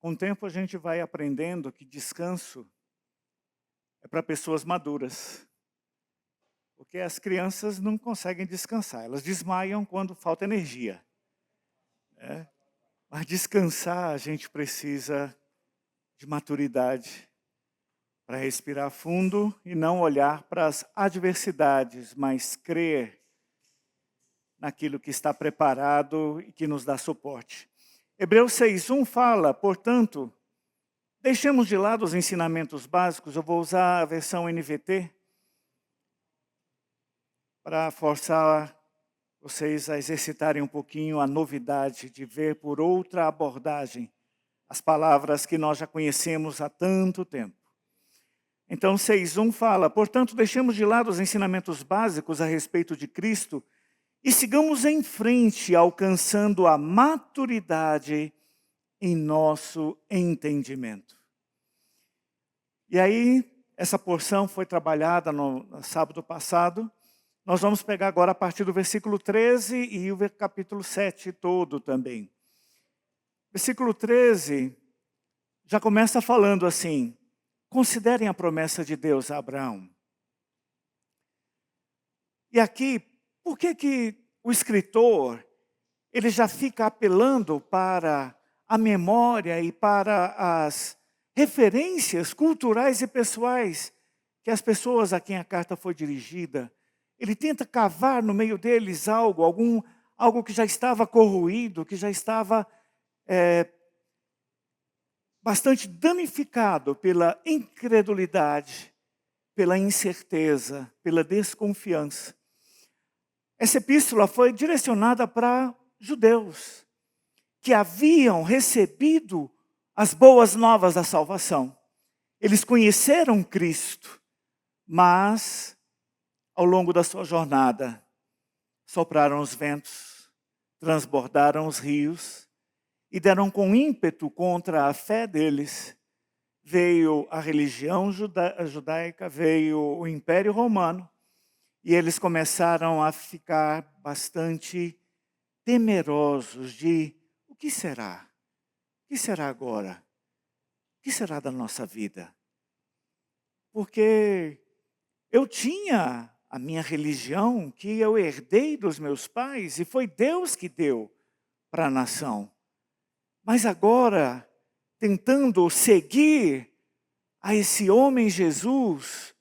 Com o tempo a gente vai aprendendo que descanso é para pessoas maduras. Porque as crianças não conseguem descansar, elas desmaiam quando falta energia. Né? Mas descansar a gente precisa de maturidade para respirar fundo e não olhar para as adversidades, mas crer naquilo que está preparado e que nos dá suporte. Hebreus 6:1 fala, portanto, deixemos de lado os ensinamentos básicos, eu vou usar a versão NVT, para forçar vocês a exercitarem um pouquinho a novidade de ver por outra abordagem as palavras que nós já conhecemos há tanto tempo. Então 6:1 fala, portanto, deixemos de lado os ensinamentos básicos a respeito de Cristo e sigamos em frente, alcançando a maturidade em nosso entendimento. E aí, essa porção foi trabalhada no sábado passado. Nós vamos pegar agora a partir do versículo 13 e o capítulo 7 todo também. Versículo 13 já começa falando assim, considerem a promessa de Deus a Abraão. E aqui, por que o escritor, ele já fica apelando para a memória e para as referências culturais e pessoais que as pessoas a quem a carta foi dirigida, ele tenta cavar no meio deles algo que já estava corroído, que já estava bastante danificado pela incredulidade, pela incerteza, pela desconfiança. Essa epístola foi direcionada para judeus que haviam recebido as boas novas da salvação. Eles conheceram Cristo, mas ao longo da sua jornada sopraram os ventos, transbordaram os rios e deram com ímpeto contra a fé deles. Veio a religião judaica, veio o Império Romano, e eles começaram a ficar bastante temerosos de o que será? O que será agora? O que será da nossa vida? Porque eu tinha a minha religião que eu herdei dos meus pais e foi Deus que deu para a nação. Mas agora, tentando seguir a esse homem Jesus,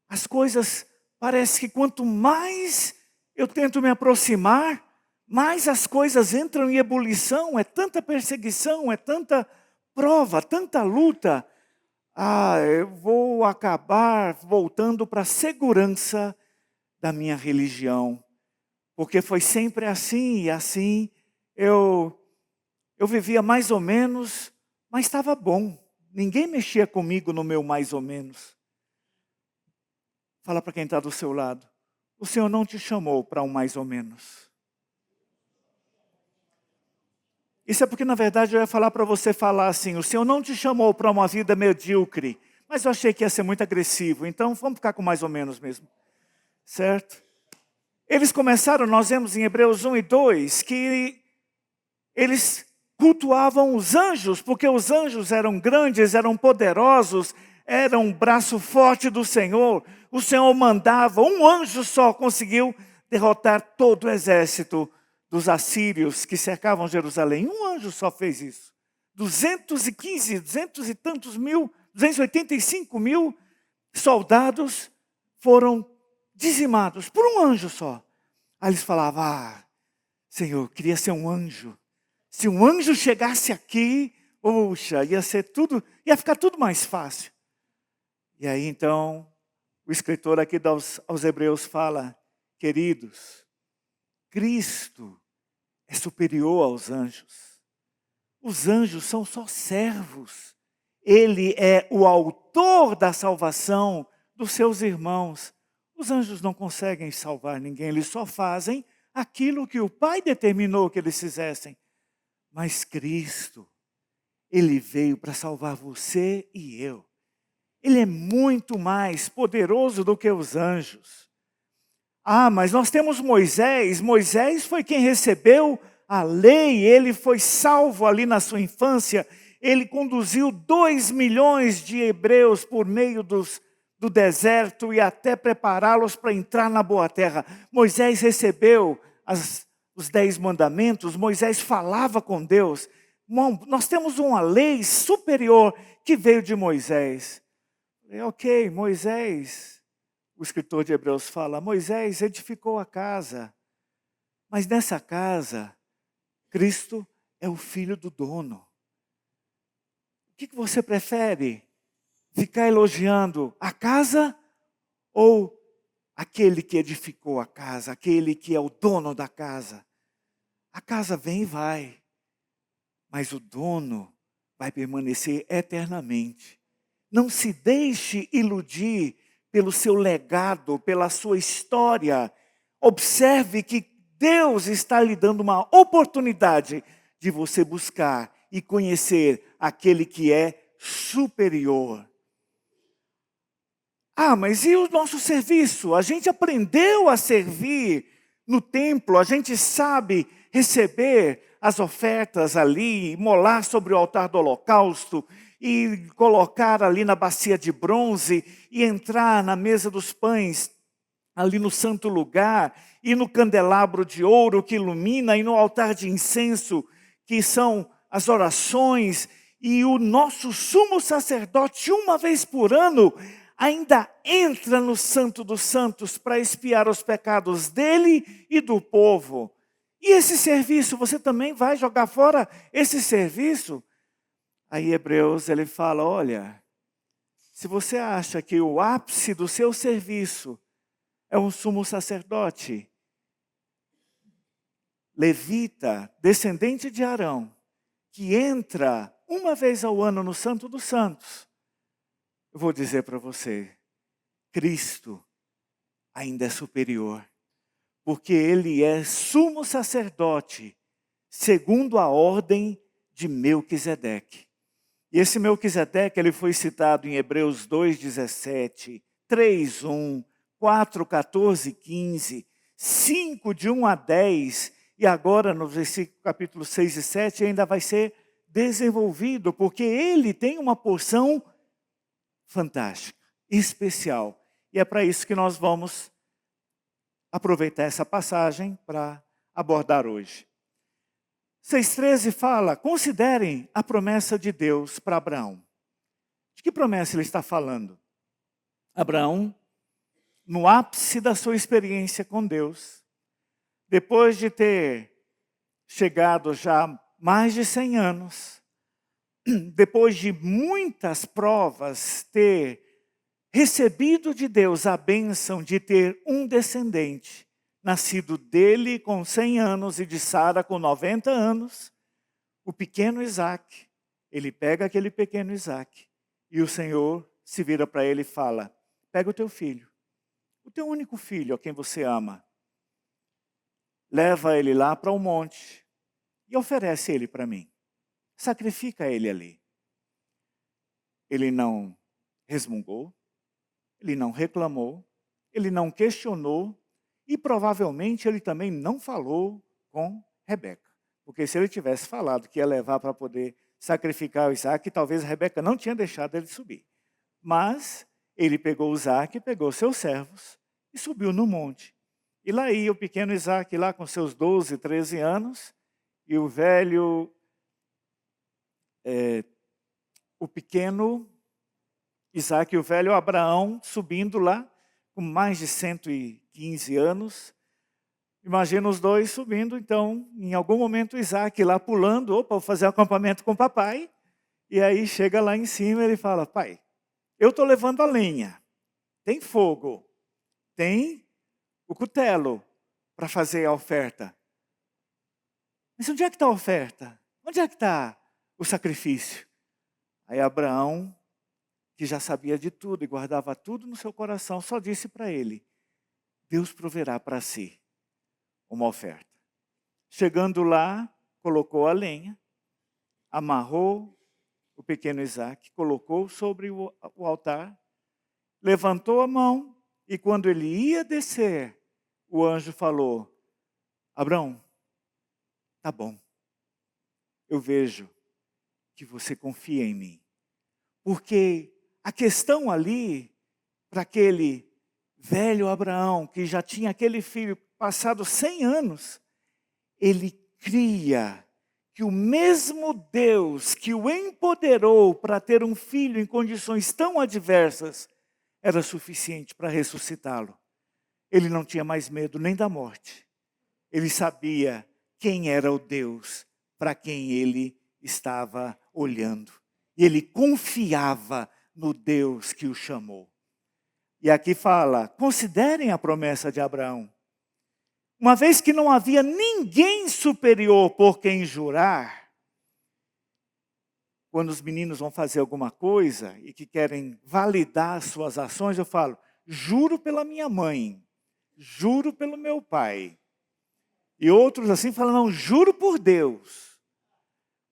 as coisas parece que quanto mais eu tento me aproximar, mais as coisas entram em ebulição, é tanta perseguição, é tanta prova, tanta luta. Eu vou acabar voltando para a segurança da minha religião, porque foi sempre assim, e assim eu vivia mais ou menos, mas estava bom. Ninguém mexia comigo no meu mais ou menos. Fala para quem está do seu lado. O Senhor não te chamou para um mais ou menos. Isso é porque, na verdade, eu ia falar para você falar assim, o Senhor não te chamou para uma vida medíocre, mas eu achei que ia ser muito agressivo, então vamos ficar com mais ou menos mesmo. Certo? Eles começaram, nós vemos em Hebreus 1 e 2, que eles cultuavam os anjos, porque os anjos eram grandes, eram poderosos, eram um braço forte do Senhor. O Senhor mandava, um anjo só conseguiu derrotar todo o exército dos assírios que cercavam Jerusalém. Um anjo só fez isso. 200 e tantos mil, 285 mil soldados foram dizimados por um anjo só. Aí eles falavam, Senhor, queria ser um anjo. Se um anjo chegasse aqui, poxa, ia ficar tudo mais fácil. E aí então, o escritor aqui aos Hebreus fala, queridos, Cristo é superior aos anjos. Os anjos são só servos. Ele é o autor da salvação dos seus irmãos. Os anjos não conseguem salvar ninguém, eles só fazem aquilo que o Pai determinou que eles fizessem. Mas Cristo, Ele veio para salvar você e eu. Ele é muito mais poderoso do que os anjos. Mas nós temos Moisés. Moisés foi quem recebeu a lei, ele foi salvo ali na sua infância. ele conduziu 2 milhões de hebreus por meio do deserto e até prepará-los para entrar na boa terra. Moisés recebeu os 10 mandamentos, Moisés falava com Deus. Nós temos uma lei superior que veio de Moisés. Ok, Moisés, o escritor de Hebreus fala, Moisés edificou a casa, mas nessa casa, Cristo é o filho do dono. O que você prefere? Ficar elogiando a casa ou aquele que edificou a casa, aquele que é o dono da casa? A casa vem e vai, mas o dono vai permanecer eternamente. Não se deixe iludir pelo seu legado, pela sua história. Observe que Deus está lhe dando uma oportunidade de você buscar e conhecer aquele que é superior. Ah, mas e o nosso serviço? A gente aprendeu a servir no templo, a gente sabe receber as ofertas ali, molar sobre o altar do holocausto e colocar ali na bacia de bronze e entrar na mesa dos pães, ali no santo lugar, e no candelabro de ouro que ilumina, e no altar de incenso, que são as orações, e o nosso sumo sacerdote, uma vez por ano, ainda entra no Santo dos Santos para expiar os pecados dele e do povo. E esse serviço, você também vai jogar fora esse serviço? Aí Hebreus, ele fala, olha, se você acha que o ápice do seu serviço é um sumo sacerdote, levita, descendente de Arão, que entra uma vez ao ano no Santo dos Santos, eu vou dizer para você, Cristo ainda é superior, porque ele é sumo sacerdote, segundo a ordem de Melquisedeque. E esse Melquisedeque, ele foi citado em Hebreus 2:17, 3:1, 4:14-15, 5 de 1 a 10, e agora no versículo capítulo 6 e 7 ainda vai ser desenvolvido, porque ele tem uma porção fantástica, especial. E é para isso que nós vamos aproveitar essa passagem para abordar hoje. 6,13 fala, considerem a promessa de Deus para Abraão. De que promessa ele está falando? Abraão, no ápice da sua experiência com Deus, depois de ter chegado já mais de 100 anos, depois de muitas provas, ter recebido de Deus a bênção de ter um descendente, nascido dele com 100 anos e de Sara com 90 anos, o pequeno Isaac, ele pega aquele pequeno Isaac e o Senhor se vira para ele e fala, pega o teu filho, o teu único filho a quem você ama, leva ele lá para o monte e oferece ele para mim, sacrifica ele ali. Ele não resmungou, ele não reclamou, ele não questionou, e provavelmente ele também não falou com Rebeca. Porque se ele tivesse falado que ia levar para poder sacrificar o Isaac, talvez a Rebeca não tinha deixado ele subir. Mas ele pegou o Isaac, pegou seus servos e subiu no monte. E lá ia o pequeno Isaac, lá com seus 12, 13 anos, e o velho, o pequeno Isaac e o velho Abraão subindo lá, com mais de 115 anos. Imagina os dois subindo, então, em algum momento Isaac lá pulando, opa, vou fazer um acampamento com o papai. E aí chega lá em cima e ele fala, pai, eu estou levando a lenha, tem fogo, tem o cutelo para fazer a oferta. Mas onde é que está a oferta? Onde é que está o sacrifício? Aí Abraão, que já sabia de tudo e guardava tudo no seu coração, só disse para ele, Deus proverá para si uma oferta. Chegando lá, colocou a lenha, amarrou o pequeno Isaac, colocou sobre o altar, levantou a mão e quando ele ia descer, o anjo falou, Abraão, tá bom, eu vejo que você confie em mim. Porque a questão ali, para aquele velho Abraão, que já tinha aquele filho passado 100 anos, ele cria que o mesmo Deus que o empoderou para ter um filho em condições tão adversas, era suficiente para ressuscitá-lo. Ele não tinha mais medo nem da morte. Ele sabia quem era o Deus para quem ele estava olhando. E ele confiava no Deus que o chamou. E aqui fala, considerem a promessa de Abraão. Uma vez que não havia ninguém superior por quem jurar, quando os meninos vão fazer alguma coisa e que querem validar suas ações, eu falo, juro pela minha mãe, juro pelo meu pai. E outros assim falam, não, juro por Deus.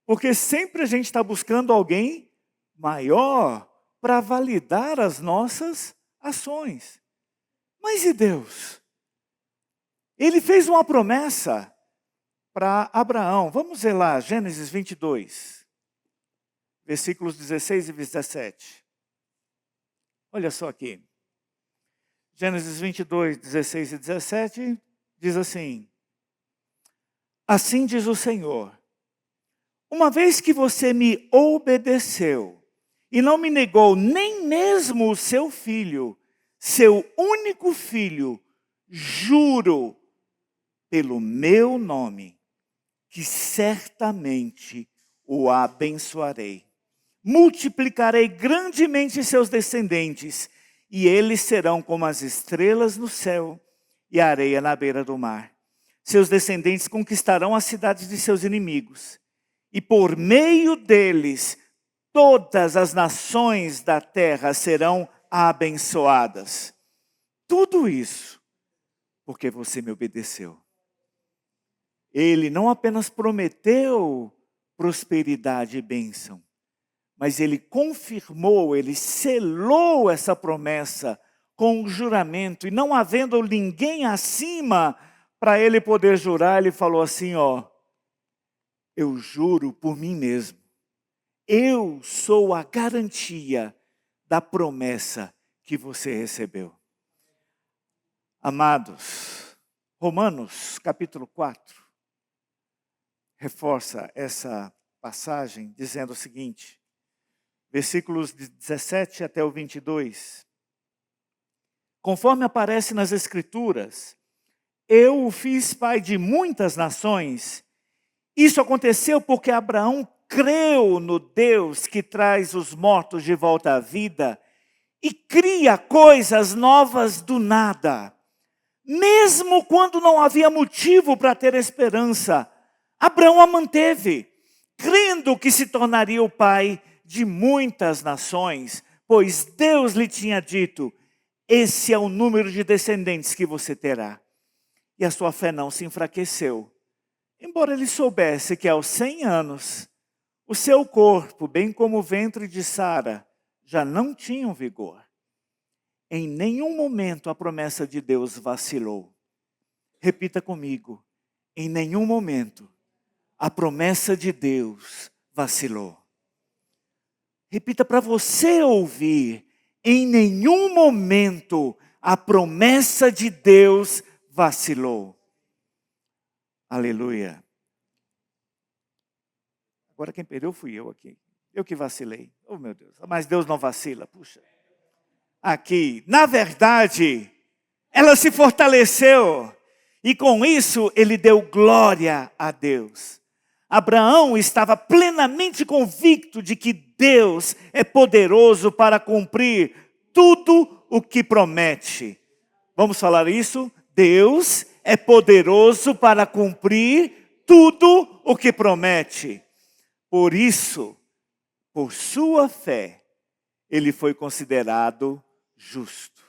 Porque sempre a gente está buscando alguém maior para validar as nossas ações. Mas e Deus? Ele fez uma promessa para Abraão. Vamos ver lá, Gênesis 22, versículos 16 e 17. Olha só aqui. Gênesis 22, 16 e 17, diz assim. Assim diz o Senhor, uma vez que você me obedeceu e não me negou nem mesmo o seu filho, seu único filho, juro pelo meu nome, que certamente o abençoarei. Multiplicarei grandemente seus descendentes, e eles serão como as estrelas no céu e a areia na beira do mar. Seus descendentes conquistarão as cidades de seus inimigos, e por meio deles, todas as nações da terra serão abençoadas. Tudo isso porque você me obedeceu. Ele não apenas prometeu prosperidade e bênção, mas ele confirmou, ele selou essa promessa com um juramento. E não havendo ninguém acima para ele poder jurar, ele falou assim, ó, eu juro por mim mesmo. Eu sou a garantia da promessa que você recebeu. Amados, Romanos capítulo 4, reforça essa passagem dizendo o seguinte, versículos de 17 até o 22. Conforme aparece nas Escrituras, eu o fiz pai de muitas nações. Isso aconteceu porque Abraão creu no Deus que traz os mortos de volta à vida e cria coisas novas do nada. Mesmo quando não havia motivo para ter esperança, Abraão a manteve, crendo que se tornaria o pai de muitas nações, pois Deus lhe tinha dito, esse é o número de descendentes que você terá. E a sua fé não se enfraqueceu. Embora ele soubesse que aos 100 anos, o seu corpo, bem como o ventre de Sara, já não tinham vigor. Em nenhum momento a promessa de Deus vacilou. Repita comigo, em nenhum momento a promessa de Deus vacilou. Repita para você ouvir, em nenhum momento a promessa de Deus vacilou. Aleluia. Agora quem perdeu fui eu aqui. Eu que vacilei. Oh meu Deus, mas Deus não vacila, puxa. Aqui, na verdade, ela se fortaleceu. E com isso ele deu glória a Deus. Abraão estava plenamente convicto de que Deus é poderoso para cumprir tudo o que promete. Vamos falar isso? Deus é poderoso para cumprir tudo o que promete. Por isso, por sua fé, ele foi considerado justo.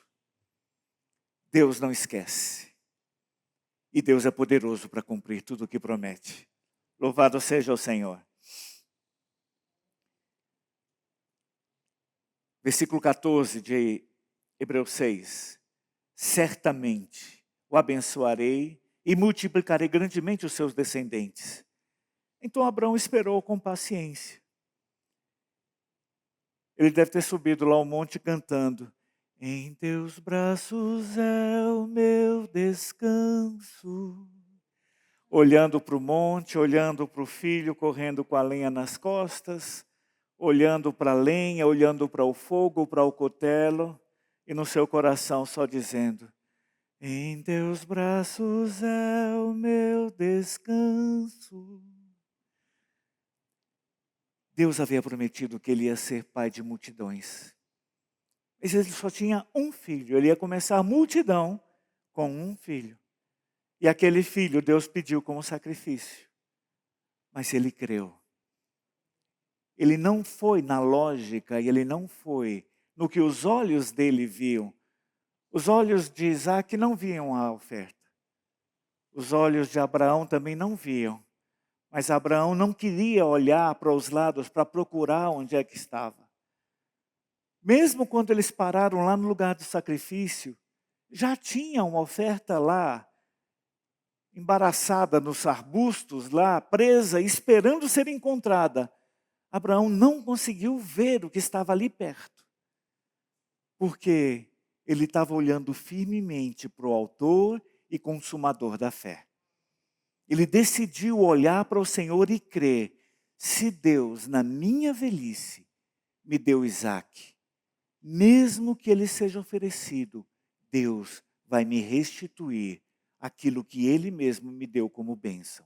Deus não esquece. E Deus é poderoso para cumprir tudo o que promete. Louvado seja o Senhor. Versículo 14 de Hebreus 6. Certamente o abençoarei e multiplicarei grandemente os seus descendentes. Então Abraão esperou com paciência. Ele deve ter subido lá ao monte cantando: em teus braços é o meu descanso. Olhando para o monte, olhando para o filho correndo com a lenha nas costas, olhando para a lenha, olhando para o fogo, para o cutelo, e no seu coração só dizendo: em teus braços é o meu descanso. Deus havia prometido que ele ia ser pai de multidões. Mas ele só tinha um filho, ele ia começar a multidão com um filho. E aquele filho Deus pediu como sacrifício. Mas ele creu. Ele não foi na lógica, e ele não foi no que os olhos dele viam. Os olhos de Isaac não viam a oferta. Os olhos de Abraão também não viam. Mas Abraão não queria olhar para os lados para procurar onde é que estava. Mesmo quando eles pararam lá no lugar do sacrifício, já tinha uma oferta lá, embaraçada nos arbustos lá, presa, esperando ser encontrada. Abraão não conseguiu ver o que estava ali perto, porque ele estava olhando firmemente para o autor e consumador da fé. Ele decidiu olhar para o Senhor e crer: se Deus, na minha velhice, me deu Isaque, mesmo que ele seja oferecido, Deus vai me restituir aquilo que ele mesmo me deu como bênção.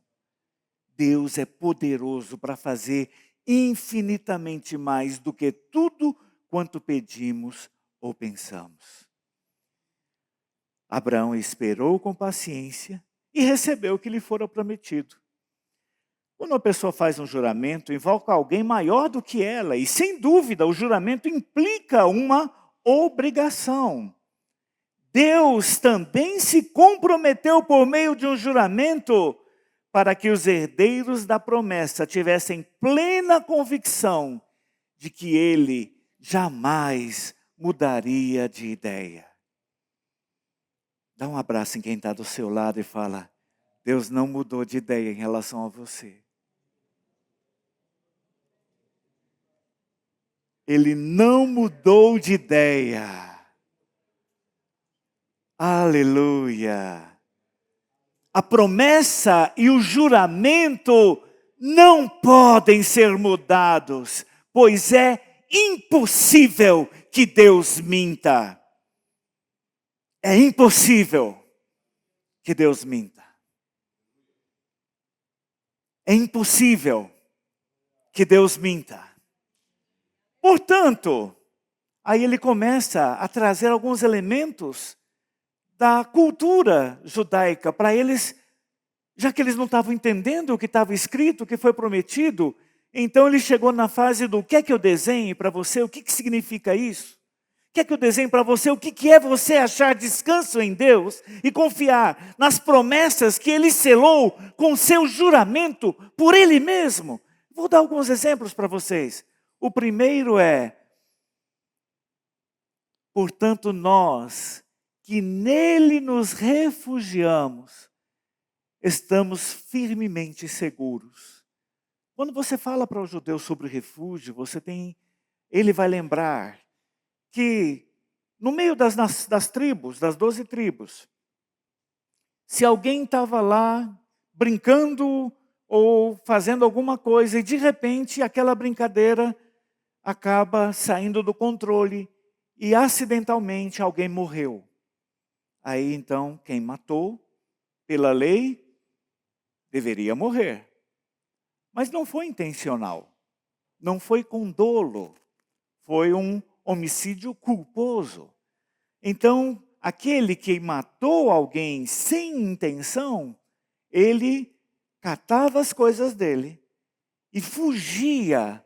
Deus é poderoso para fazer infinitamente mais do que tudo quanto pedimos ou pensamos. Abraão esperou com paciência e recebeu o que lhe fora prometido. Quando uma pessoa faz um juramento, invoca alguém maior do que ela, e sem dúvida o juramento implica uma obrigação. Deus também se comprometeu por meio de um juramento para que os herdeiros da promessa tivessem plena convicção de que ele jamais mudaria de ideia. Dá um abraço em quem está do seu lado e fala: Deus não mudou de ideia em relação a você. Ele não mudou de ideia. Aleluia. A promessa e o juramento não podem ser mudados, pois é impossível que Deus minta. É impossível que Deus minta. É impossível que Deus minta. Portanto, aí ele começa a trazer alguns elementos da cultura judaica para eles, já que eles não estavam entendendo o que estava escrito, o que foi prometido. Então ele chegou na fase do: quer que eu desenhe para você o que significa isso? Quer que eu desenhe para você o que é você achar descanso em Deus e confiar nas promessas que Ele selou com seu juramento por Ele mesmo? Vou dar alguns exemplos para vocês. O primeiro é: portanto, nós que nele nos refugiamos, estamos firmemente seguros. Quando você fala para o judeu sobre refúgio, ele vai lembrar que no meio das tribos, das 12 tribos, se alguém estava lá brincando ou fazendo alguma coisa e de repente aquela brincadeira acaba saindo do controle e acidentalmente alguém morreu. Aí então quem matou, pela lei, deveria morrer. Mas não foi intencional, não foi com dolo, foi um homicídio culposo. Então, aquele que matou alguém sem intenção, ele catava as coisas dele e fugia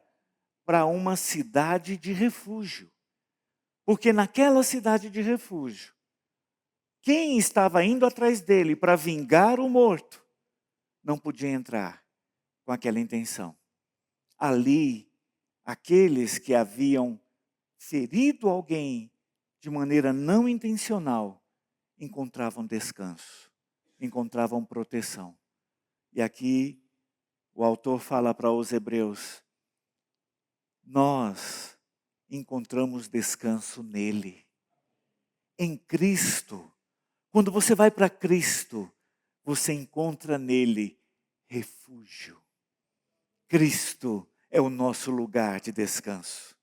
para uma cidade de refúgio. Porque naquela cidade de refúgio, quem estava indo atrás dele para vingar o morto, não podia entrar com aquela intenção. Ali, aqueles que haviam ferido alguém de maneira não intencional, encontravam descanso, encontravam proteção. E aqui o autor fala para os hebreus: nós, encontramos descanso nele. Em Cristo. Quando você vai para Cristo, você encontra nele refúgio. Cristo é o nosso lugar de descanso.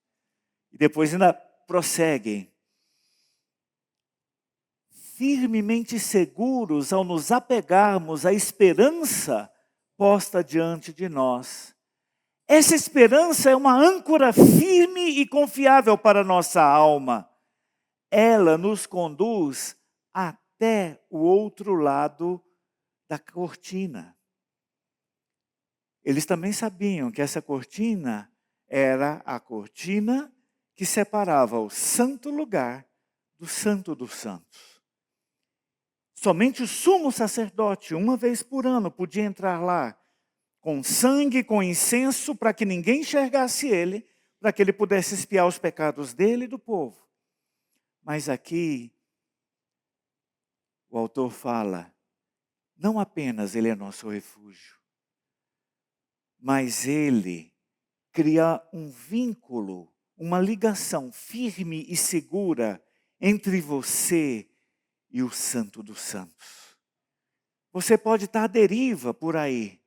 E depois ainda prosseguem. Firmemente seguros ao nos apegarmos à esperança posta diante de nós. Essa esperança é uma âncora firme e confiável para a nossa alma. Ela nos conduz até o outro lado da cortina. Eles também sabiam que essa cortina era a cortina que separava o santo lugar do santo dos santos. Somente o sumo sacerdote, uma vez por ano, podia entrar lá com sangue, com incenso, para que ninguém enxergasse ele, para que ele pudesse expiar os pecados dele e do povo. Mas aqui, o autor fala, não apenas ele é nosso refúgio, mas ele cria um vínculo, uma ligação firme e segura entre você e o Santo dos Santos. Você pode estar à deriva por aí,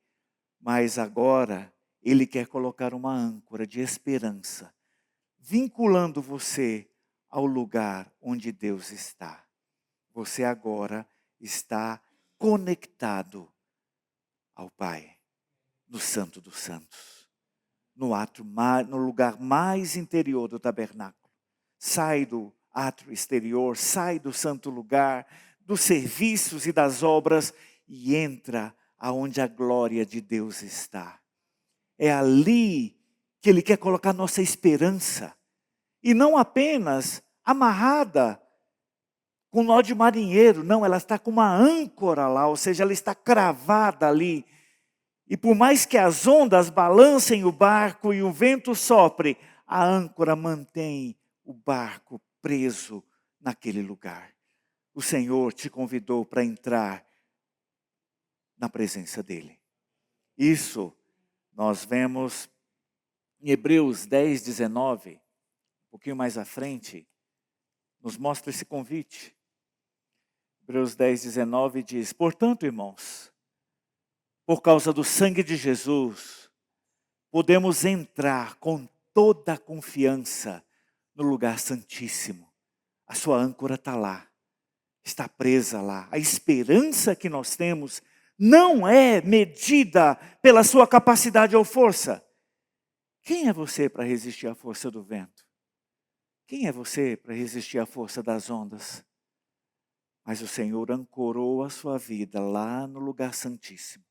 mas agora ele quer colocar uma âncora de esperança, vinculando você ao lugar onde Deus está. Você agora está conectado ao Pai, no Santo dos Santos, no lugar mais interior do tabernáculo. Sai do átrio exterior, sai do santo lugar, dos serviços e das obras e entra aonde a glória de Deus está. É ali que Ele quer colocar nossa esperança. E não apenas amarrada com nó de marinheiro, não, ela está com uma âncora lá, ou seja, ela está cravada ali. E por mais que as ondas balancem o barco e o vento sopre, a âncora mantém o barco preso naquele lugar. O Senhor te convidou para entrar na presença dEle. Isso nós vemos em Hebreus 10, 19, um pouquinho mais à frente, nos mostra esse convite. Hebreus 10, 19 diz, portanto, irmãos, por causa do sangue de Jesus, podemos entrar com toda a confiança no lugar santíssimo. A sua âncora está lá, está presa lá. A esperança que nós temos não é medida pela sua capacidade ou força. Quem é você para resistir à força do vento? Quem é você para resistir à força das ondas? Mas o Senhor ancorou a sua vida lá no lugar santíssimo,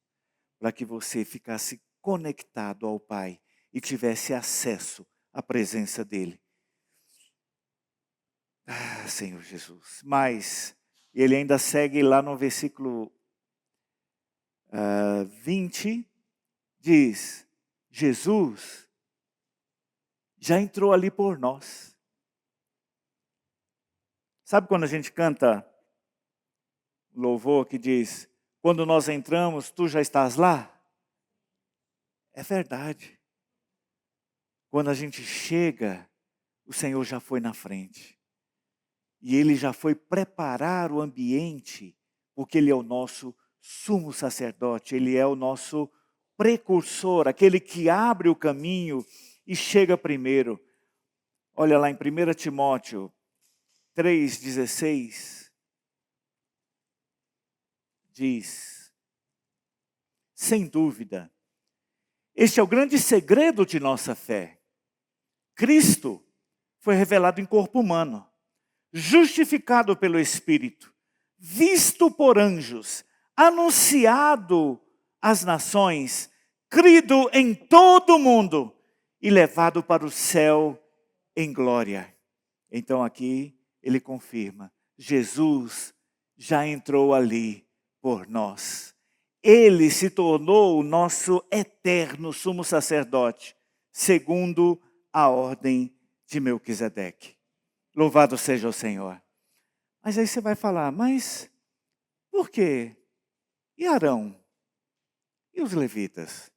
para que você ficasse conectado ao Pai e tivesse acesso à presença dEle. Ah, Senhor Jesus. Mas ele ainda segue lá no versículo 20, diz, Jesus já entrou ali por nós. Sabe quando a gente canta louvor que diz, quando nós entramos, tu já estás lá? É verdade. Quando a gente chega, o Senhor já foi na frente. E Ele já foi preparar o ambiente, porque Ele é o nosso sumo sacerdote, Ele é o nosso precursor, aquele que abre o caminho e chega primeiro. Olha lá em 1 Timóteo 3,16, diz, sem dúvida, este é o grande segredo de nossa fé. Cristo foi revelado em corpo humano, justificado pelo Espírito, visto por anjos, anunciado às nações, crido em todo o mundo e levado para o céu em glória. Então aqui ele confirma, Jesus já entrou ali por nós. Ele se tornou o nosso eterno sumo sacerdote, segundo a ordem de Melquisedeque. Louvado seja o Senhor. Mas aí você vai falar, mas por quê? E Arão? E os levitas?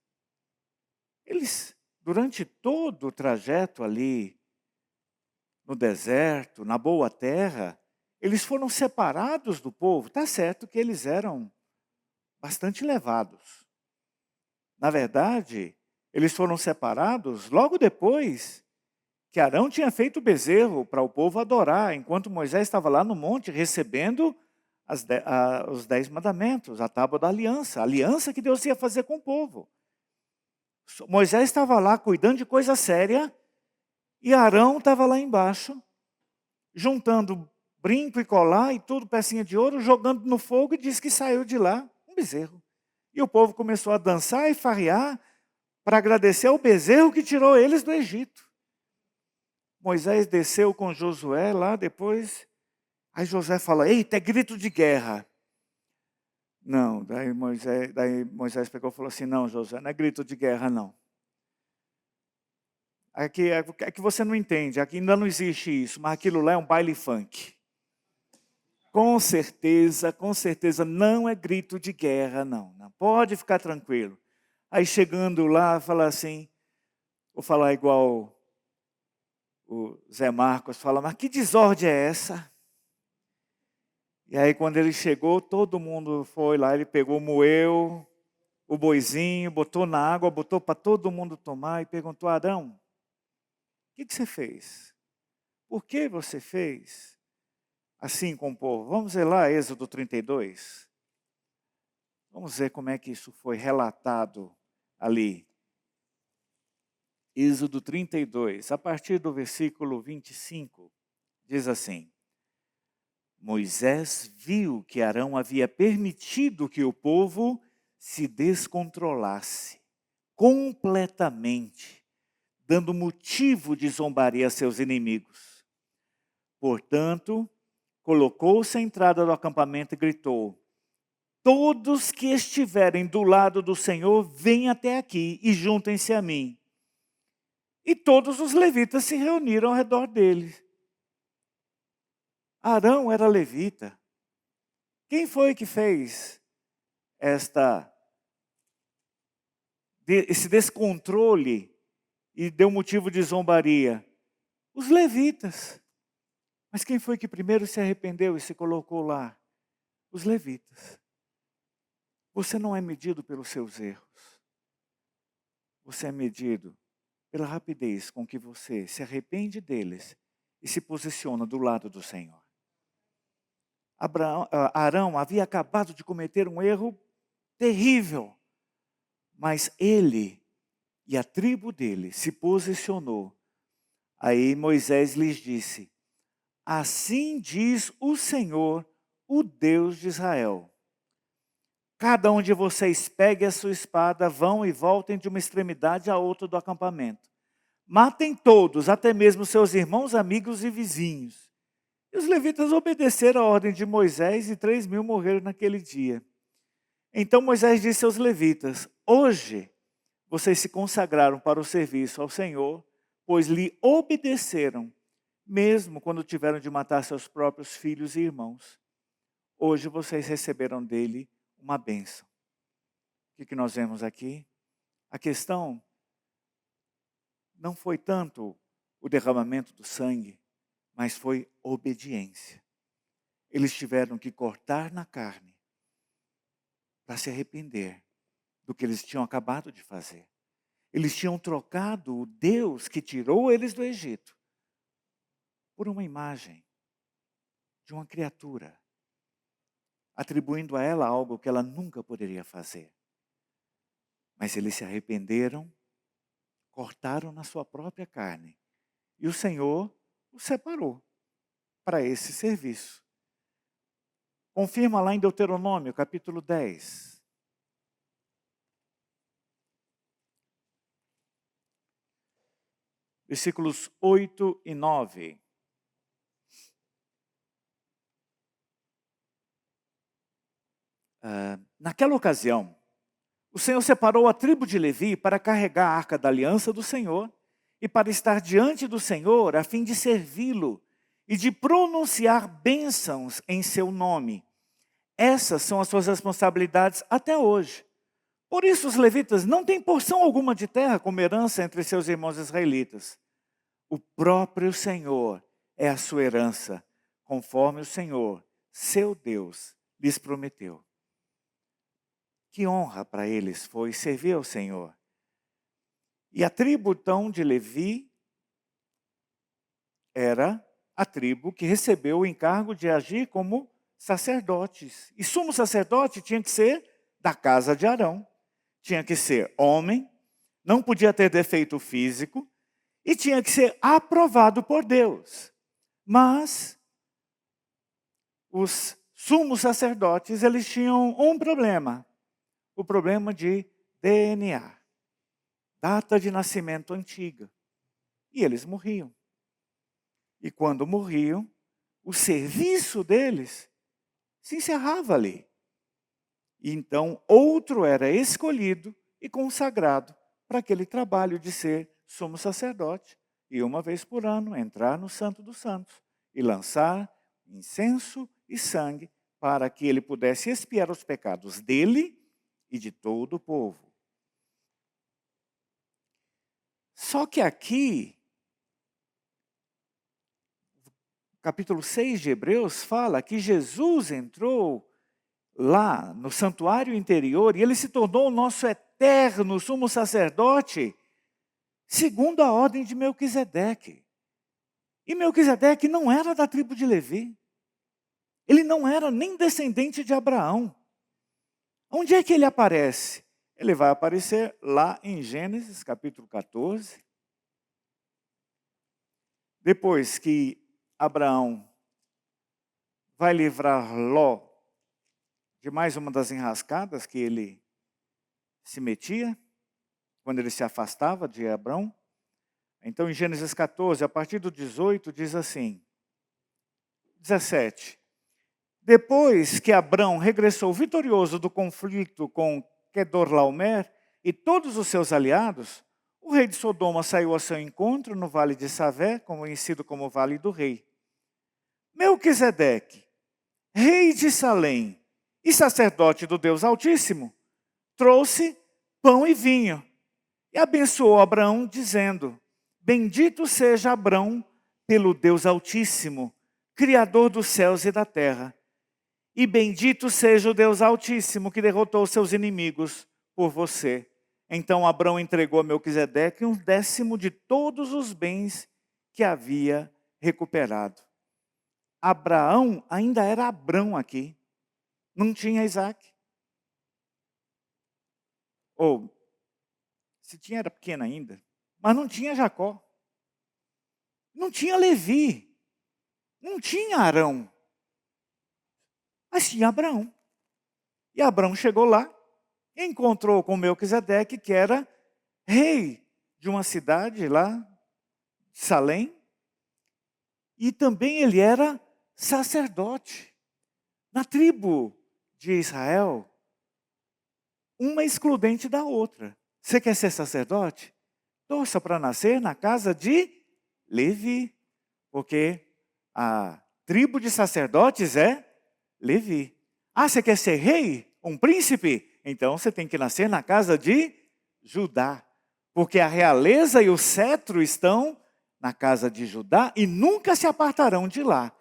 Eles, durante todo o trajeto ali, no deserto, na boa terra, eles foram separados do povo. Está certo que eles eram bastante levados. Na verdade, eles foram separados logo depois que Arão tinha feito o bezerro para o povo adorar, enquanto Moisés estava lá no monte recebendo os 10 mandamentos, a tábua da aliança, a aliança que Deus ia fazer com o povo. Moisés estava lá cuidando de coisa séria e Arão estava lá embaixo, juntando brinco e colar e tudo, pecinha de ouro, jogando no fogo e disse que saiu de lá um bezerro. E o povo começou a dançar e farrear para agradecer ao bezerro que tirou eles do Egito. Moisés desceu com Josué lá depois. Aí Josué fala, eita, é grito de guerra. Não, daí Moisés pegou e falou assim, não, Josué, não é grito de guerra, não. Aqui é que você não entende, aqui ainda não existe isso, mas aquilo lá é um baile funk. Com certeza não é grito de guerra, não. Não pode ficar tranquilo. Aí chegando lá, fala assim, vou falar igual o Zé Marcos, fala, mas que desordem é essa? E aí quando ele chegou, todo mundo foi lá, ele pegou, moeu o boizinho, botou na água, botou para todo mundo tomar e perguntou, Arão, o que você fez? Por que você fez assim com o povo? Vamos ver lá Êxodo 32. Vamos ver como é que isso foi relatado ali. Êxodo 32, a partir do versículo 25, diz assim, Moisés viu que Arão havia permitido que o povo se descontrolasse completamente, dando motivo de zombaria a seus inimigos. Portanto, colocou-se à entrada do acampamento e gritou, todos que estiverem do lado do Senhor, venham até aqui e juntem-se a mim. E todos os levitas se reuniram ao redor dele. Arão era levita. Quem foi que fez esse descontrole e deu motivo de zombaria? Os levitas. Mas quem foi que primeiro se arrependeu e se colocou lá? Os levitas. Você não é medido pelos seus erros. Você é medido pela rapidez com que você se arrepende deles e se posiciona do lado do Senhor. Arão havia acabado de cometer um erro terrível, mas ele e a tribo dele se posicionou. Aí Moisés lhes disse, assim diz o Senhor, o Deus de Israel. Cada um de vocês pegue a sua espada, vão e voltem de uma extremidade à outra do acampamento. Matem todos, até mesmo seus irmãos, amigos e vizinhos. E os levitas obedeceram a ordem de Moisés e 3.000 morreram naquele dia. Então Moisés disse aos levitas, hoje vocês se consagraram para o serviço ao Senhor, pois lhe obedeceram, mesmo quando tiveram de matar seus próprios filhos e irmãos. Hoje vocês receberam dele uma bênção. O que nós vemos aqui? A questão não foi tanto o derramamento do sangue, mas foi obediência. Eles tiveram que cortar na carne para se arrepender do que eles tinham acabado de fazer. Eles tinham trocado o Deus que tirou eles do Egito por uma imagem de uma criatura, atribuindo a ela algo que ela nunca poderia fazer. Mas eles se arrependeram, cortaram na sua própria carne. E o Senhor os separou para esse serviço. Confirma lá em Deuteronômio, capítulo 10. Versículos 8 e 9. Naquela ocasião, o Senhor separou a tribo de Levi para carregar a arca da aliança do Senhor e para estar diante do Senhor a fim de servi-lo e de pronunciar bênçãos em seu nome. Essas são as suas responsabilidades até hoje. Por isso os levitas não têm porção alguma de terra como herança entre seus irmãos israelitas. O próprio Senhor é a sua herança, conforme o Senhor, seu Deus, lhes prometeu. Que honra para eles foi servir ao Senhor. E a tribo então de Levi era a tribo que recebeu o encargo de agir como sacerdotes. E sumo sacerdote tinha que ser da casa de Arão. Tinha que ser homem, não podia ter defeito físico e tinha que ser aprovado por Deus. Mas os sumos sacerdotes, eles tinham um problema. O problema de DNA. Data de nascimento antiga. E eles morriam. E quando morriam, o serviço deles se encerrava ali. E então outro era escolhido e consagrado para aquele trabalho de ser sumo sacerdote. E uma vez por ano entrar no Santo dos Santos e lançar incenso e sangue para que ele pudesse expiar os pecados dele e de todo o povo. Só que aqui, capítulo 6 de Hebreus fala que Jesus entrou lá no santuário interior e ele se tornou o nosso eterno sumo sacerdote, segundo a ordem de Melquisedeque. E Melquisedeque não era da tribo de Levi. Ele não era nem descendente de Abraão. Onde é que ele aparece? Ele vai aparecer lá em Gênesis capítulo 14. Depois que Abraão vai livrar Ló de mais uma das enrascadas que ele se metia, quando ele se afastava de Abrão. Então, em Gênesis 14, a partir do 18, diz assim, 17. Depois que Abrão regressou vitorioso do conflito com Quedorlaomer e todos os seus aliados, o rei de Sodoma saiu ao seu encontro no vale de Savé, conhecido como Vale do Rei. Melquisedeque, rei de Salém, e sacerdote do Deus Altíssimo, trouxe pão e vinho e abençoou Abraão, dizendo, bendito seja Abraão pelo Deus Altíssimo, Criador dos céus e da terra. E bendito seja o Deus Altíssimo que derrotou seus inimigos por você. Então Abraão entregou a Melquisedeque 1/10 de todos os bens que havia recuperado. Abraão ainda era Abrão aqui. Não tinha Isaac. Ou, se tinha, era pequeno ainda. Mas não tinha Jacó. Não tinha Levi. Não tinha Arão. Mas tinha Abraão. E Abraão chegou lá, encontrou com Melquisedeque, que era rei de uma cidade lá, Salém. E também ele era sacerdote. Na tribo de Israel, uma excludente da outra. Você quer ser sacerdote? Torça para nascer na casa de Levi, porque a tribo de sacerdotes é Levi. Ah, você quer ser rei? Um príncipe? Então você tem que nascer na casa de Judá, porque a realeza e o cetro estão na casa de Judá e nunca se apartarão de lá.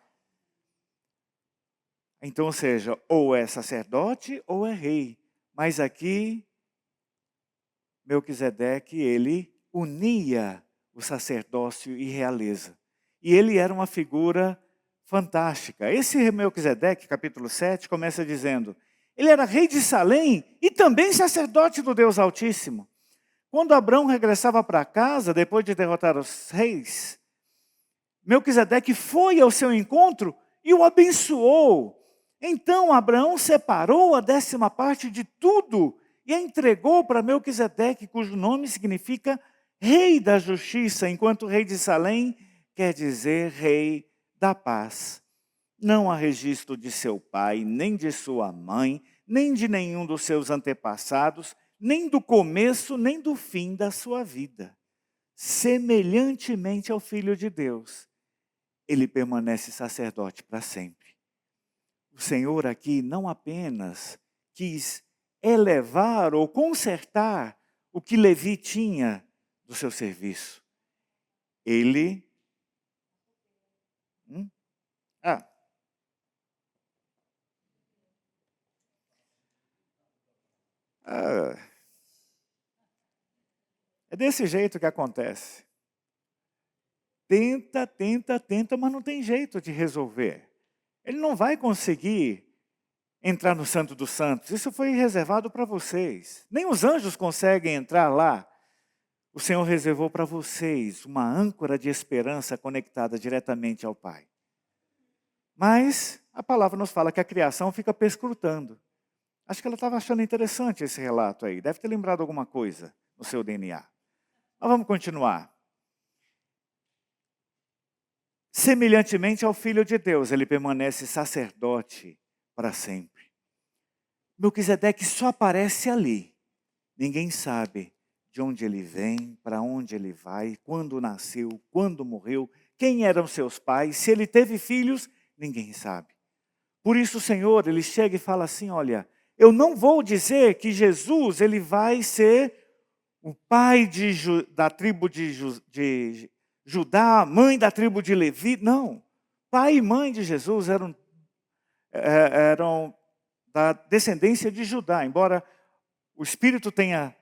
Então, ou seja, ou é sacerdote ou é rei. Mas aqui, Melquisedeque, ele unia o sacerdócio e realeza. E ele era uma figura fantástica. Esse Melquisedeque, capítulo 7, começa dizendo, ele era rei de Salém e também sacerdote do Deus Altíssimo. Quando Abrão regressava para casa, depois de derrotar os reis, Melquisedeque foi ao seu encontro e o abençoou. Então Abraão separou a 10ª parte de tudo e a entregou para Melquisedeque, cujo nome significa rei da justiça, enquanto rei de Salém quer dizer rei da paz. Não há registro de seu pai, nem de sua mãe, nem de nenhum dos seus antepassados, nem do começo, nem do fim da sua vida. Semelhantemente ao Filho de Deus, ele permanece sacerdote para sempre. O Senhor aqui não apenas quis elevar ou consertar o que Levi tinha do seu serviço. Ele Ah. Ah, é desse jeito que acontece. Tenta, tenta, tenta, mas não tem jeito de resolver. Ele não vai conseguir entrar no Santo dos Santos. Isso foi reservado para vocês. Nem os anjos conseguem entrar lá. O Senhor reservou para vocês uma âncora de esperança conectada diretamente ao Pai. Mas a palavra nos fala que a criação fica perscrutando. Acho que ela estava achando interessante esse relato aí. Deve ter lembrado alguma coisa no seu DNA. Mas vamos continuar. Semelhantemente ao Filho de Deus, ele permanece sacerdote para sempre. Melquisedeque só aparece ali. Ninguém sabe de onde ele vem, para onde ele vai, quando nasceu, quando morreu, quem eram seus pais, se ele teve filhos, ninguém sabe. Por isso o Senhor, ele chega e fala assim, olha, eu não vou dizer que Jesus ele vai ser o pai da tribo de Judá, mãe da tribo de Levi, não. Pai e mãe de Jesus eram da descendência de Judá, embora o Espírito tenha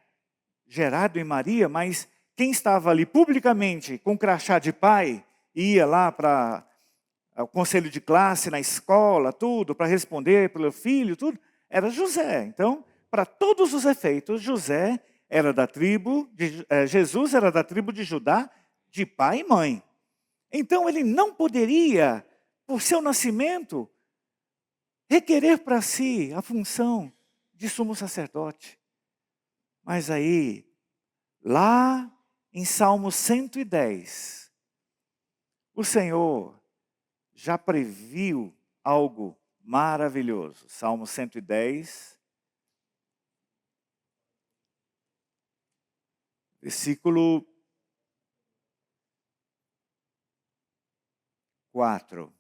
gerado em Maria, mas quem estava ali publicamente com crachá de pai, ia lá para o conselho de classe, na escola, tudo, para responder pelo filho, tudo, era José. Então, para todos os efeitos, José era da tribo, Jesus era da tribo de Judá, de pai e mãe. Então, ele não poderia, por seu nascimento, requerer para si a função de sumo sacerdote. Mas aí, lá em Salmo 110, o Senhor já previu algo maravilhoso. Salmo 110, versículo 4.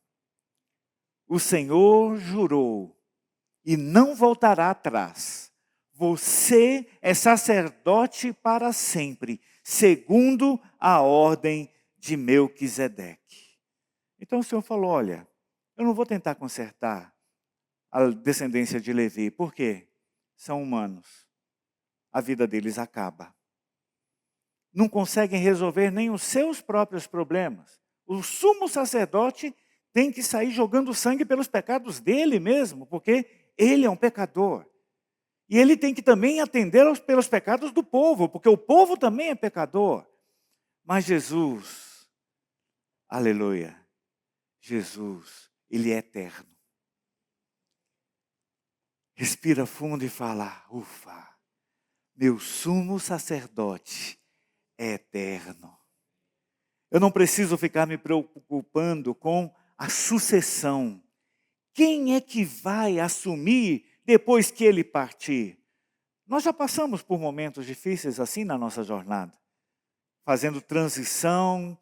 O Senhor jurou e não voltará atrás. Você é sacerdote para sempre, segundo a ordem de Melquisedeque. Então o Senhor falou, olha, eu não vou tentar consertar a descendência de Levi. Por quê? São humanos. A vida deles acaba. Não conseguem resolver nem os seus próprios problemas. O sumo sacerdote tem que sair jogando sangue pelos pecados dele mesmo, porque ele é um pecador. E ele tem que também atender pelos pecados do povo, porque o povo também é pecador. Mas Jesus, aleluia, Jesus, ele é eterno. Respira fundo e fala, ufa, meu sumo sacerdote é eterno. Eu não preciso ficar me preocupando com a sucessão. Quem é que vai assumir depois que ele partir? Nós já passamos por momentos difíceis assim na nossa jornada. Fazendo transição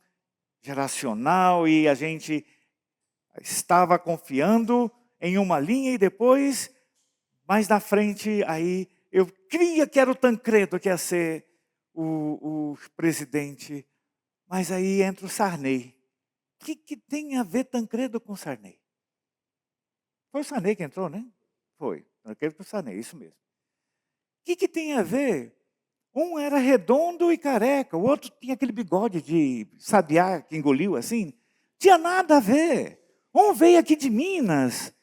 geracional e a gente estava confiando em uma linha e depois, mais na frente, aí eu cria que era o Tancredo que ia ser o presidente. Mas aí entra o Sarney. O que tem a ver Tancredo com Sarney? Foi o Sarney que entrou, né? Foi. Tancredo com Sarney, isso mesmo. O que tem a ver? Um era redondo e careca, o outro tinha aquele bigode de sabiá que engoliu assim. Tinha nada a ver. Um veio aqui de Minas,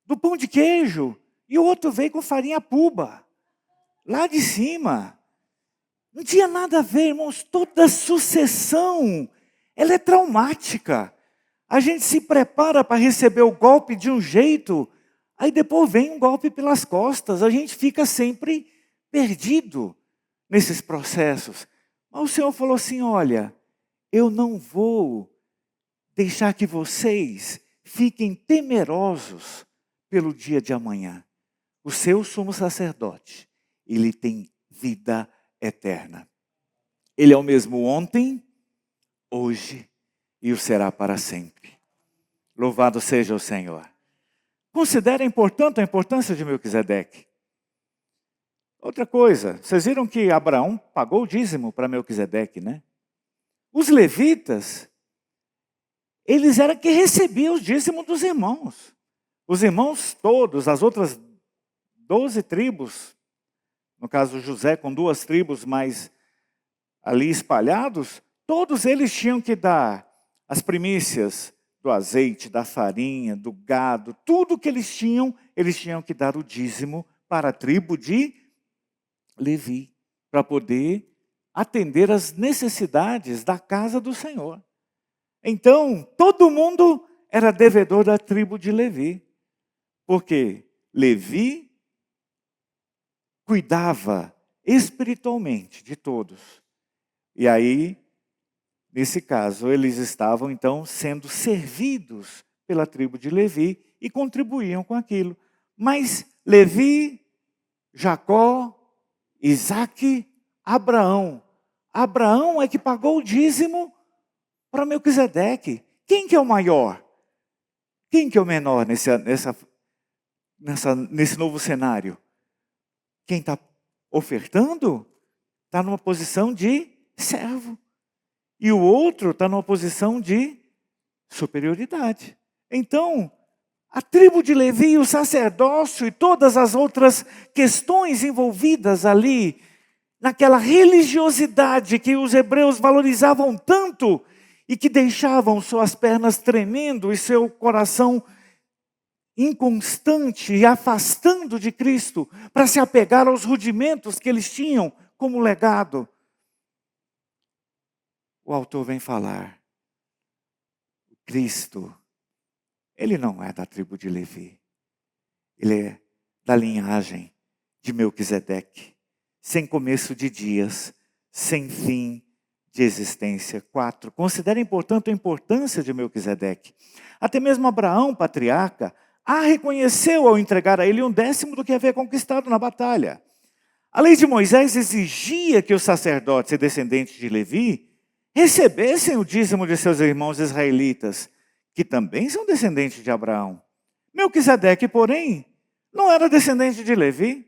do pão de queijo, e o outro veio com farinha puba, lá de cima. Não tinha nada a ver, irmãos. Toda sucessão, ela é traumática. A gente se prepara para receber o golpe de um jeito, aí depois vem um golpe pelas costas. A gente fica sempre perdido nesses processos. Mas o Senhor falou assim, olha, eu não vou deixar que vocês fiquem temerosos pelo dia de amanhã. O seu sumo sacerdote, ele tem vida eterna. Ele é o mesmo ontem, hoje e o será para sempre. Louvado seja o Senhor. Considere importante a importância de Melquisedeque. Outra coisa, vocês viram que Abraão pagou o dízimo para Melquisedeque, né? Os levitas, eles eram que recebiam o dízimo dos irmãos. Os irmãos todos, as outras 12 tribos, no caso José com 2 tribos mais ali espalhados, todos eles tinham que dar as primícias do azeite, da farinha, do gado, tudo que eles tinham que dar o dízimo para a tribo de Levi, para poder atender às necessidades da casa do Senhor. Então, todo mundo era devedor da tribo de Levi, porque Levi cuidava espiritualmente de todos. E aí, nesse caso, eles estavam então sendo servidos pela tribo de Levi e contribuíam com aquilo. Mas Levi, Jacó, Isaac, Abraão. Abraão é que pagou o dízimo para Melquisedeque. Quem que é o maior? Quem que é o menor nesse novo cenário? Quem está ofertando está numa posição de servo. E o outro está numa posição de superioridade. Então, a tribo de Levi, o sacerdócio e todas as outras questões envolvidas ali, naquela religiosidade que os hebreus valorizavam tanto e que deixavam suas pernas tremendo e seu coração inconstante e afastando de Cristo para se apegar aos rudimentos que eles tinham como legado. O autor vem falar, Cristo, ele não é da tribo de Levi, ele é da linhagem de Melquisedeque, sem começo de dias, sem fim de existência. 4. Considere, portanto, a importância de Melquisedeque. Até mesmo Abraão, patriarca, a reconheceu ao entregar a ele 1/10 do que havia conquistado na batalha. A lei de Moisés exigia que os sacerdotes e descendentes de Levi recebessem o dízimo de seus irmãos israelitas, que também são descendentes de Abraão. Melquisedeque, porém, não era descendente de Levi,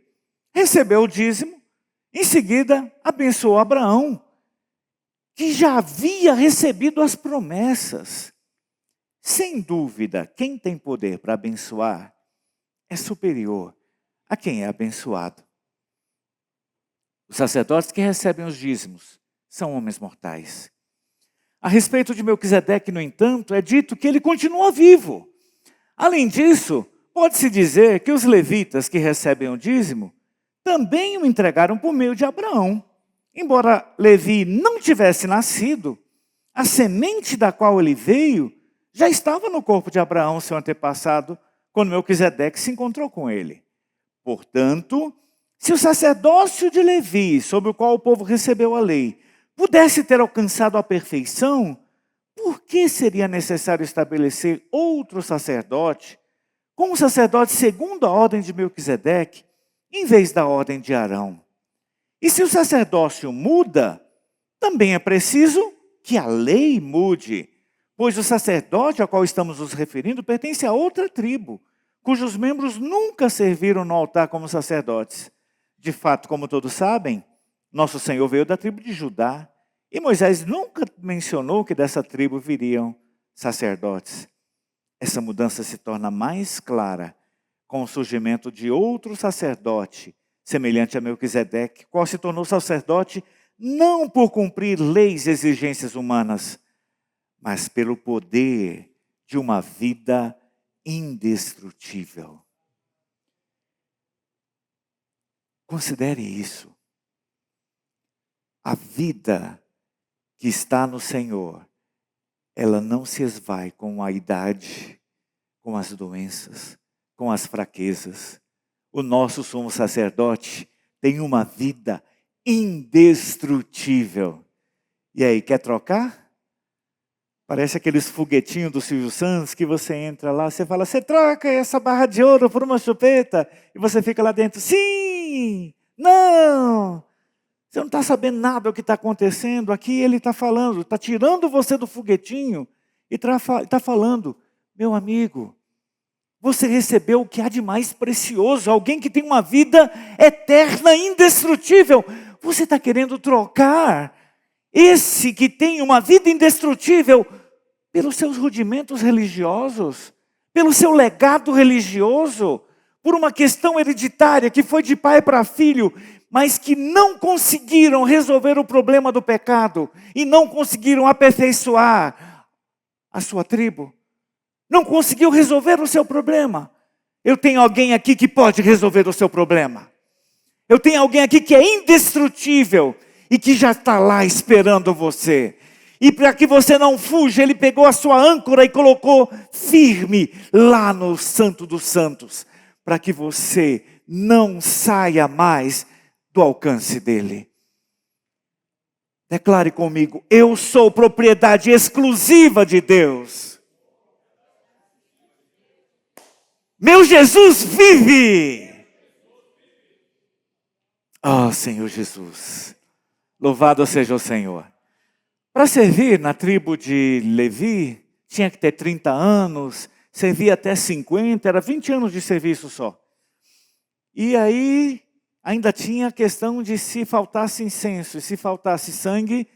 recebeu o dízimo, em seguida abençoou Abraão, que já havia recebido as promessas. Sem dúvida, quem tem poder para abençoar é superior a quem é abençoado. Os sacerdotes que recebem os dízimos são homens mortais. A respeito de Melquisedeque, no entanto, é dito que ele continua vivo. Além disso, pode-se dizer que os levitas que recebem o dízimo também o entregaram por meio de Abraão. Embora Levi não tivesse nascido, a semente da qual ele veio já estava no corpo de Abraão, seu antepassado, quando Melquisedeque se encontrou com ele. Portanto, se o sacerdócio de Levi, sob o qual o povo recebeu a lei, pudesse ter alcançado a perfeição, por que seria necessário estabelecer outro sacerdote, como sacerdote segundo a ordem de Melquisedeque, em vez da ordem de Arão? E se o sacerdócio muda, também é preciso que a lei mude, pois o sacerdote ao qual estamos nos referindo pertence a outra tribo, cujos membros nunca serviram no altar como sacerdotes. De fato, como todos sabem, nosso Senhor veio da tribo de Judá, e Moisés nunca mencionou que dessa tribo viriam sacerdotes. Essa mudança se torna mais clara com o surgimento de outro sacerdote, semelhante a Melquisedeque, qual se tornou sacerdote não por cumprir leis e exigências humanas, mas pelo poder de uma vida indestrutível. Considere isso. A vida que está no Senhor, ela não se esvai com a idade, com as doenças, com as fraquezas. O nosso sumo sacerdote tem uma vida indestrutível. E aí, quer trocar? Parece aqueles foguetinhos do Silvio Santos que você entra lá, você fala, você troca essa barra de ouro por uma chupeta? E você fica lá dentro, sim, não. Você não está sabendo nada do que está acontecendo. Aqui ele está falando, está tirando você do foguetinho e está falando, meu amigo, você recebeu o que há de mais precioso, alguém que tem uma vida eterna, indestrutível. Você está querendo trocar esse que tem uma vida indestrutível pelos seus rudimentos religiosos, pelo seu legado religioso, por uma questão hereditária que foi de pai para filho, mas que não conseguiram resolver o problema do pecado e não conseguiram aperfeiçoar a sua tribo. Não conseguiu resolver o seu problema. Eu tenho alguém aqui que pode resolver o seu problema. Eu tenho alguém aqui que é indestrutível e que já está lá esperando você. E para que você não fuja, Ele pegou a sua âncora e colocou firme lá no Santo dos Santos, para que você não saia mais do alcance dEle. Declare comigo: eu sou propriedade exclusiva de Deus. Meu Jesus vive! Oh, Senhor Jesus, louvado seja o Senhor. Para servir na tribo de Levi, tinha que ter 30 anos, servia até 50, era 20 anos de serviço só. E aí, ainda tinha a questão de se faltasse incenso, e se faltasse sangue,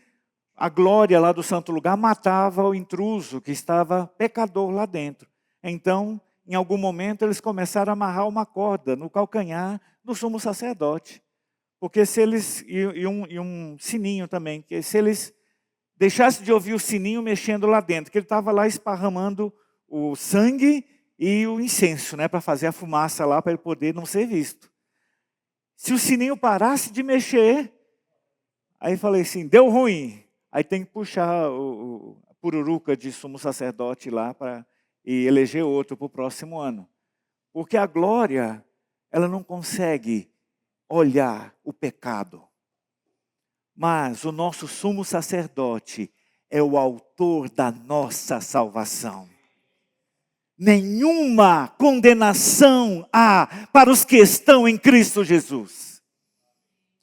a glória lá do santo lugar matava o intruso que estava pecador lá dentro. Então, em algum momento, eles começaram a amarrar uma corda no calcanhar do sumo sacerdote. Porque se eles, e um sininho também, que se eles deixassem de ouvir o sininho mexendo lá dentro, que ele estava lá esparramando o sangue e o incenso, né, para fazer a fumaça lá, para ele poder não ser visto. Se o sininho parasse de mexer, aí falei assim, deu ruim. Aí tem que puxar a pururuca de sumo sacerdote lá e eleger outro para o próximo ano. Porque a glória, ela não consegue olhar o pecado. Mas o nosso sumo sacerdote é o autor da nossa salvação. Nenhuma condenação há para os que estão em Cristo Jesus.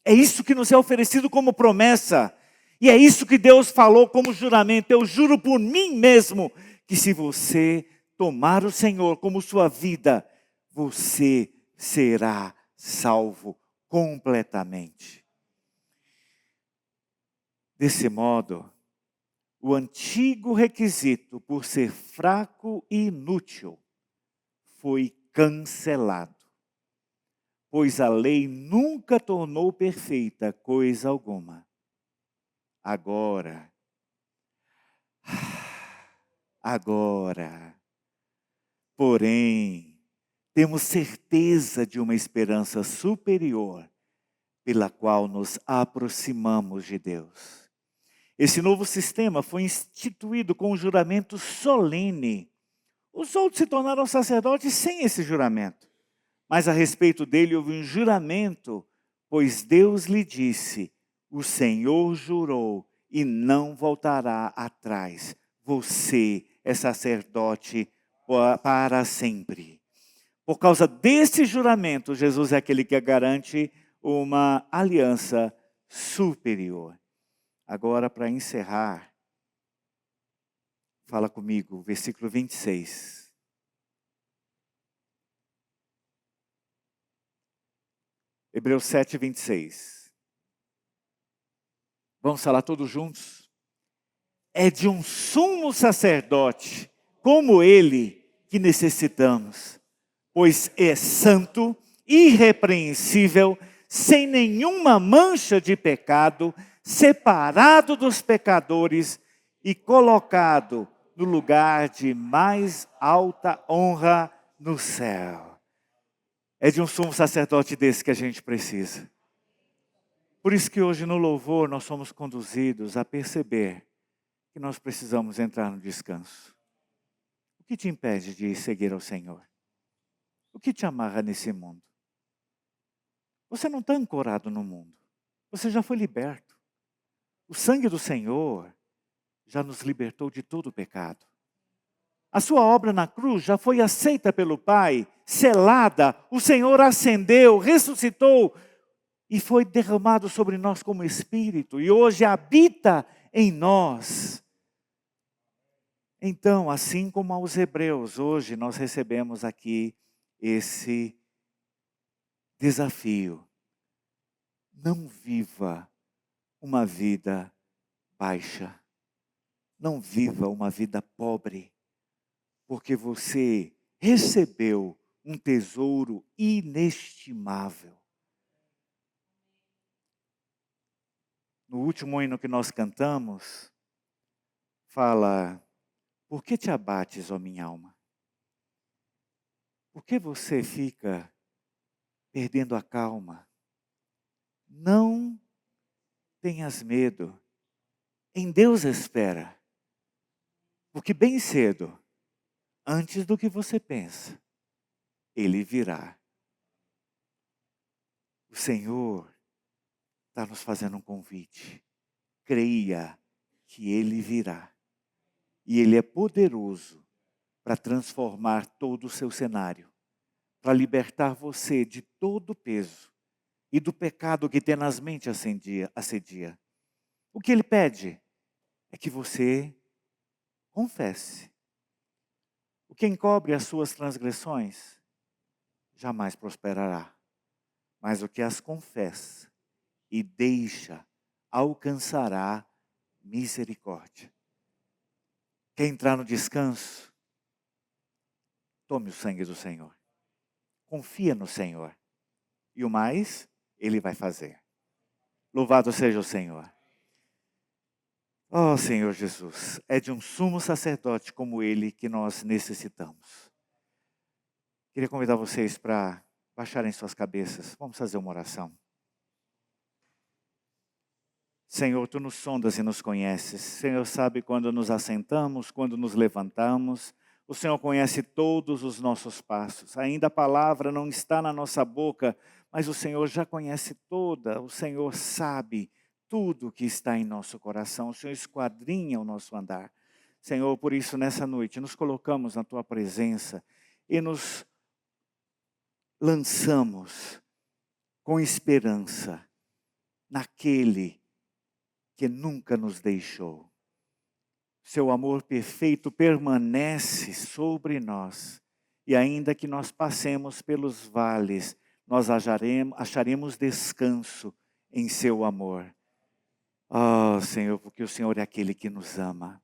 É isso que nos é oferecido como promessa. E é isso que Deus falou como juramento. Eu juro por mim mesmo que se você tomar o Senhor como sua vida, você será salvo completamente. Desse modo, o antigo requisito, por ser fraco e inútil, foi cancelado, pois a lei nunca tornou perfeita coisa alguma. Agora, porém, temos certeza de uma esperança superior, pela qual nos aproximamos de Deus. Esse novo sistema foi instituído com um juramento solene. Os outros se tornaram sacerdotes sem esse juramento. Mas a respeito dele houve um juramento, pois Deus lhe disse, o Senhor jurou e não voltará atrás. Você é sacerdote para sempre. Por causa desse juramento, Jesus é aquele que garante uma aliança superior. Agora, para encerrar, fala comigo, versículo 26. Hebreus 7, 26. Vamos falar todos juntos? É de um sumo sacerdote, como ele, que necessitamos, pois é santo, irrepreensível, sem nenhuma mancha de pecado, separado dos pecadores e colocado no lugar de mais alta honra no céu. É de um sumo sacerdote desse que a gente precisa. Por isso que hoje no louvor nós somos conduzidos a perceber que nós precisamos entrar no descanso. O que te impede de seguir ao Senhor? O que te amarra nesse mundo? Você não está ancorado no mundo. Você já foi liberto. O sangue do Senhor já nos libertou de todo o pecado. A sua obra na cruz já foi aceita pelo Pai, selada. O Senhor ascendeu, ressuscitou e foi derramado sobre nós como Espírito. E hoje habita em nós. Então, assim como aos Hebreus, hoje nós recebemos aqui esse desafio. Não viva uma vida baixa. Não viva uma vida pobre, porque você recebeu um tesouro inestimável. No último hino que nós cantamos, fala: por que te abates, ó minha alma? Por que você fica perdendo a calma? Não tenhas medo, em Deus espera, porque bem cedo, antes do que você pensa, Ele virá. O Senhor está nos fazendo um convite. Creia que Ele virá. E Ele é poderoso para transformar todo o seu cenário, para libertar você de todo o peso e do pecado que tenazmente assedia. O que Ele pede é que você confesse. O que encobre as suas transgressões jamais prosperará, mas o que as confessa e deixa alcançará misericórdia. Quer entrar no descanso? Tome o sangue do Senhor. Confia no Senhor. E o mais, Ele vai fazer. Louvado seja o Senhor. Oh, Senhor Jesus, é de um sumo sacerdote como Ele que nós necessitamos. Queria convidar vocês para baixarem suas cabeças. Vamos fazer uma oração. Senhor, Tu nos sondas e nos conheces. Senhor, sabe quando nos assentamos, quando nos levantamos. O Senhor conhece todos os nossos passos. Ainda a palavra não está na nossa boca, mas o Senhor já conhece toda. O Senhor sabe tudo que está em nosso coração. O Senhor esquadrinha o nosso andar. Senhor, por isso nessa noite nos colocamos na Tua presença e nos lançamos com esperança naquele que nunca nos deixou. Seu amor perfeito permanece sobre nós. E ainda que nós passemos pelos vales, nós acharemos descanso em seu amor. Oh, Senhor, porque o Senhor é aquele que nos ama.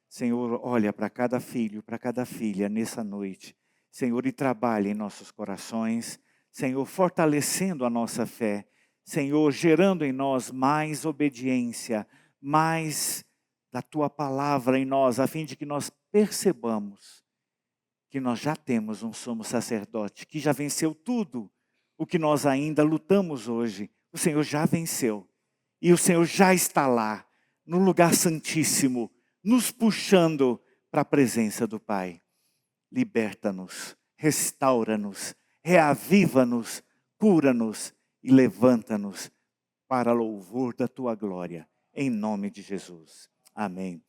Senhor, olha para cada filho, para cada filha nessa noite. Senhor, e trabalha em nossos corações. Senhor, fortalecendo a nossa fé. Senhor, gerando em nós mais obediência, mais da Tua palavra em nós, a fim de que nós percebamos que nós já temos um sumo sacerdote, que já venceu tudo o que nós ainda lutamos hoje. O Senhor já venceu. E o Senhor já está lá, no lugar santíssimo, nos puxando para a presença do Pai. Liberta-nos, restaura-nos, reaviva-nos, cura-nos e levanta-nos para louvor da Tua glória. Em nome de Jesus. Amém.